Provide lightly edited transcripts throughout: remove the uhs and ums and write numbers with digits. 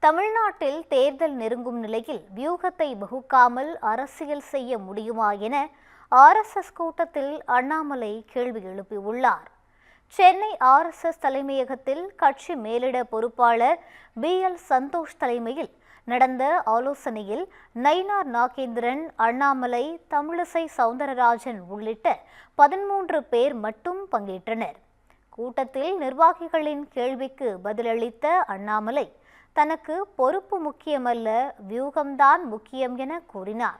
தமிழ்நாட்டில் தேர்தல் நெருங்கும் நிலையில் வியூகத்தை வகுக்காமல் அரசியல் செய்ய முடியுமா என ஆர்எஸ்எஸ் கூட்டத்தில் அண்ணாமலை கேள்வி எழுப்பியுள்ளார். சென்னை ஆர்எஸ்எஸ் தலைமையகத்தில் கட்சி மேலிட பொறுப்பாளர் BL சந்தோஷ் தலைமையில் நடந்த ஆலோசனையில் நயினார் நாகேந்திரன், அண்ணாமலை, தமிழிசை சவுந்தரராஜன் உள்ளிட்ட 13 பேர் மட்டும் பங்கேற்றனர். கூட்டத்தில் நிர்வாகிகளின் கேள்விக்கு பதிலளித்த அண்ணாமலை, தனக்கு பொறுப்பு முக்கியமல்ல, வியூகம்தான் முக்கியம் என கூறினார்.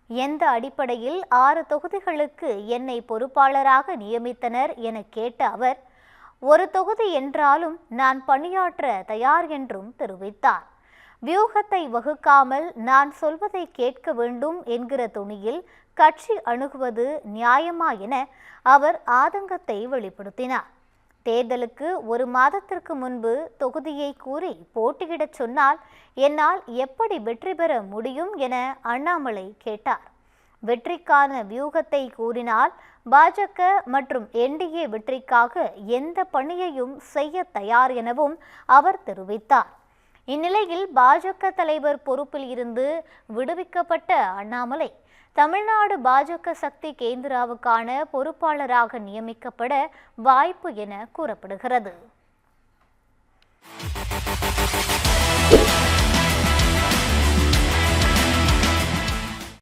எந்த அடிப்படையில் 6 தொகுதிகளுக்கு என்னை பொறுப்பாளராக நியமித்தனர் என கேட்ட அவர், ஒரு தொகுதி என்றாலும் நான் பணியாற்ற தயார் என்றும் தெரிவித்தார். வியூகத்தை வகுக்காமல் நான் சொல்வதை கேட்க வேண்டும் என்கிற துணியில் கட்சி அணுகுவது நியாயமா என அவர் ஆதங்கத்தை வெளிப்படுத்தினார். தேர்தலுக்கு 1 மாதத்திற்கு முன்பு தொகுதியை கூறி போட்டியிடச் சொன்னால் என்னால் எப்படி வெற்றி பெற முடியும் என அண்ணாமலை கேட்டார். வெற்றிக்கான வியூகத்தை கூறினால் பாஜக மற்றும் NDA வெற்றிக்காக எந்த பணியையும் செய்ய தயார் எனவும் அவர் தெரிவித்தார். இந்நிலையில் பாஜக தலைவர் பொறுப்பில் இருந்து விடுவிக்கப்பட்ட அண்ணாமலை தமிழ்நாடு பாஜக சக்தி கேந்திராவுக்கான பொறுப்பாளராக நியமிக்கப்பட வாய்ப்பு என கூறப்படுகிறது.